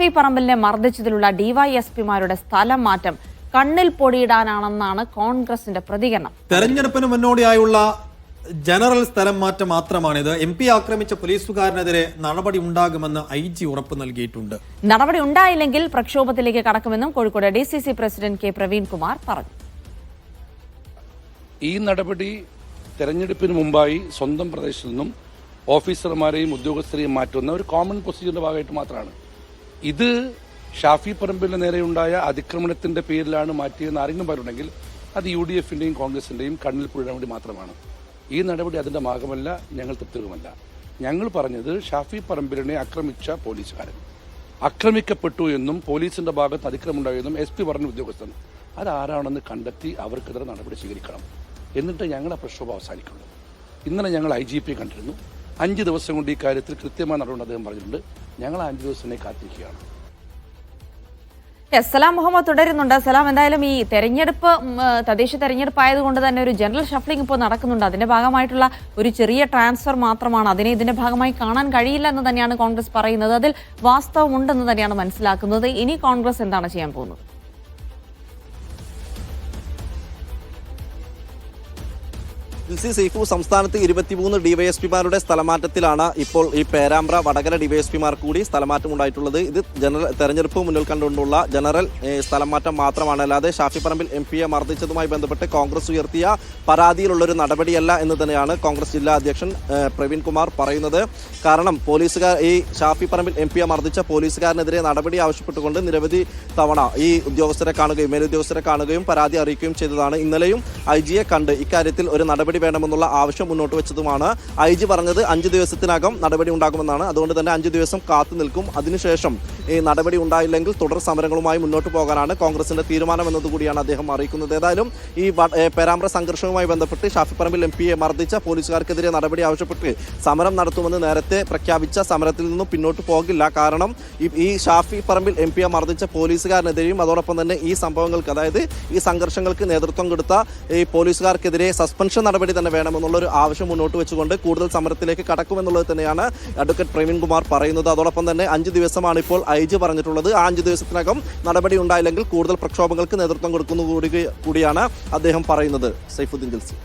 ഷാഫി പറമ്പിലിനെ മർദ്ദിച്ചതിലുള്ള ഡിവൈഎസ്പിമാരുടെ സ്ഥലം മാറ്റം കണ്ണിൽ പൊടിയിടാനാണെന്നാണ് കോൺഗ്രസിന്റെ പ്രതികരണം. തെരഞ്ഞെടുപ്പിന് മുന്നോടിയായുള്ള ജനറൽ സ്ഥലം മാറ്റം മാത്രമാണിത്. MP ആക്രമിച്ച പോലീസുകാരനെതിരെ നടപടി ഉണ്ടാകുമെന്ന് IG ഉറപ്പ് നൽകിയിട്ടുണ്ട്. നടപടി ഉണ്ടായില്ലെങ്കിൽ പ്രക്ഷോഭത്തിലേക്ക് കടക്കുമെന്നും Kozhikode DCC president K Praveenkumar പറഞ്ഞു. ഈ നടപടി തെരഞ്ഞെടുപ്പിന് മുമ്പായി സ്വന്തം പ്രദേശത്തു നിന്നും ഓഫീസർമാരെയും ഉദ്യോഗസ്ഥരെയും മാറ്റുന്ന ഒരു കോമൺ പ്രൊസീജിയറിന്റെ ഭാഗമായിട്ട് മാത്രമാണ്. ഇത് ഷാഫി പറമ്പിലിന് നേരെയുണ്ടായ അതിക്രമണത്തിന്റെ പേരിലാണ് മാറ്റിയെന്ന് ആരെങ്കിലും പറഞ്ഞിട്ടുണ്ടെങ്കിൽ അത് UDFന്റെയും കോൺഗ്രസിന്റെയും കണ്ണിൽ പൊടിയാൻ വേണ്ടി മാത്രമാണ്. ഈ നടപടി അതിന്റെ ഭാഗമല്ല, ഞങ്ങൾ തൃപ്തികരമല്ല. ഞങ്ങൾ പറഞ്ഞത് ഷാഫി പറമ്പിലിനെ ആക്രമിച്ച പോലീസുകാരൻ ആക്രമിക്കപ്പെട്ടു എന്നും പോലീസിന്റെ ഭാഗത്ത് അതിക്രമം ഉണ്ടായെന്നും SP പറഞ്ഞ ഉദ്യോഗസ്ഥൻ അതാരാണെന്ന് കണ്ടെത്തി അവർക്കെതിരെ നടപടി സ്വീകരിക്കണം. എന്നിട്ട് ഞങ്ങളുടെ പ്രക്ഷോഭം അവസാനിക്കുള്ളൂ. ഇന്നലെ ഞങ്ങൾ IGP കണ്ടിരുന്നു. 5 ദിവസം കൊണ്ട് ഈ കാര്യത്തിൽ കൃത്യമായ നടപടി അദ്ദേഹം പറഞ്ഞിട്ടുണ്ട്. ഞങ്ങൾ 5 ദിവസത്തിനെ കാത്തിരിക്കുകയാണ്. സലാം മുഹമ്മദ് തുടരുന്നുണ്ട്. സലാം, എന്തായാലും ഈ തെരഞ്ഞെടുപ്പ് തദ്ദേശ തെരഞ്ഞെടുപ്പ് ആയതുകൊണ്ട് തന്നെ ഒരു ജനറൽ ഷഫ്ലിംഗ് ഇപ്പോൾ നടക്കുന്നുണ്ട്. അതിന്റെ ഭാഗമായിട്ടുള്ള ഒരു ചെറിയ ട്രാൻസ്ഫർ മാത്രമാണ്. അതിനെ ഇതിന്റെ ഭാഗമായി കാണാൻ കഴിയില്ല എന്ന് തന്നെയാണ് കോൺഗ്രസ് പറയുന്നത്. അതിൽ വാസ്തവമുണ്ടെന്ന് തന്നെയാണ് മനസ്സിലാക്കുന്നത്. ഇനി കോൺഗ്രസ് എന്താണ് ചെയ്യാൻ പോകുന്നത്? സൈഫു, സംസ്ഥാനത്ത് 23 ഡിവൈഎസ്പിമാരുടെ സ്ഥലമാറ്റത്തിലാണ് ഇപ്പോൾ ഈ പേരാമ്പ്ര വടകര ഡിവൈഎസ്പിമാർ കൂടി സ്ഥലമാറ്റം ഉണ്ടായിട്ടുള്ളത്. ഇത് തെരഞ്ഞെടുപ്പ് മുന്നിൽ കണ്ടുകൊണ്ടുള്ള ജനറൽ സ്ഥലമാറ്റം മാത്രമാണ്, അല്ലാതെ ഷാഫി പറമ്പിൽ MPയെ മർദ്ദിച്ചതുമായി ബന്ധപ്പെട്ട് കോൺഗ്രസ് ഉയർത്തിയ പരാതിയിലുള്ളൊരു നടപടിയല്ല എന്ന് തന്നെയാണ് കോൺഗ്രസ് ജില്ലാ അധ്യക്ഷൻ പ്രവീൺകുമാർ പറയുന്നത്. കാരണം ഈ ഷാഫി പറമ്പിൽ MPയെ മർദ്ദിച്ച പോലീസുകാരനെതിരെ നടപടി ആവശ്യപ്പെട്ടുകൊണ്ട് നിരവധി തവണ ഈ ഉദ്യോഗസ്ഥരെ കാണുകയും മേലുദ്യോഗസ്ഥരെ കാണുകയും പരാതി അറിയിക്കുകയും ചെയ്തതാണ്. ഇന്നലെയും IGയെ കണ്ട് ഇക്കാര്യത്തിൽ ഒരു നടപടി വേണമെന്നുള്ള ആവശ്യം മുന്നോട്ട് വെച്ചതുമാണ്. IG പറഞ്ഞത് 5 ദിവസത്തിനകം നടപടി ഉണ്ടാകുമെന്നാണ്. അതുകൊണ്ട് തന്നെ 5 ദിവസം കാത്തു നിൽക്കും. അതിനുശേഷം ഈ നടപടി ഉണ്ടായില്ലെങ്കിൽ തുടർ സമരങ്ങളുമായി മുന്നോട്ട് പോകാനാണ് കോൺഗ്രസിന്റെ തീരുമാനം എന്നതുകൂടിയാണ് അദ്ദേഹം അറിയിക്കുന്നത്. ഏതായാലും ഈ പേരാമ്പ്ര സംഘർഷവുമായി ബന്ധപ്പെട്ട് ഷാഫി പറമ്പിൽ MPയെ മർദ്ദിച്ച പോലീസുകാർക്കെതിരെ നടപടി ആവശ്യപ്പെട്ട് സമരം നടത്തുമെന്ന് നേരത്തെ പ്രഖ്യാപിച്ച സമരത്തിൽ നിന്നും പിന്നോട്ട് പോകില്ല. കാരണം ഈ ഷാഫി പറമ്പിൽ MPയെ മർദ്ദിച്ച പോലീസുകാരനെതിരെയും അതോടൊപ്പം തന്നെ ഈ സംഭവങ്ങൾക്ക്, അതായത് ഈ സംഘർഷങ്ങൾക്ക് നേതൃത്വം കൊടുത്ത ഈ പോലീസുകാർക്കെതിരെ സസ്പെൻഷൻ നടപടി തന്നെ വേണമെന്നുള്ള ഒരു ആവശ്യം മുന്നോട്ട് വെച്ചുകൊണ്ട് കൂടുതൽ സമരത്തിലേക്ക് കടക്കുമെന്നുള്ളത് തന്നെയാണ് അഡ്വക്കേറ്റ് പ്രവീൺകുമാർ പറയുന്നത്. അതോടൊപ്പം തന്നെ 5 ദിവസമാണ് ഇപ്പോൾ IG പറഞ്ഞിട്ടുള്ളത്. ആ 5 ദിവസത്തിനകം നടപടി ഉണ്ടായില്ലെങ്കിൽ കൂടുതൽ പ്രക്ഷോഭങ്ങൾക്ക് നേതൃത്വം കൊടുക്കുന്ന കൂടിയാണ് അദ്ദേഹം പറയുന്നത്. സൈഫുദ്ദീൻ ജൽസി.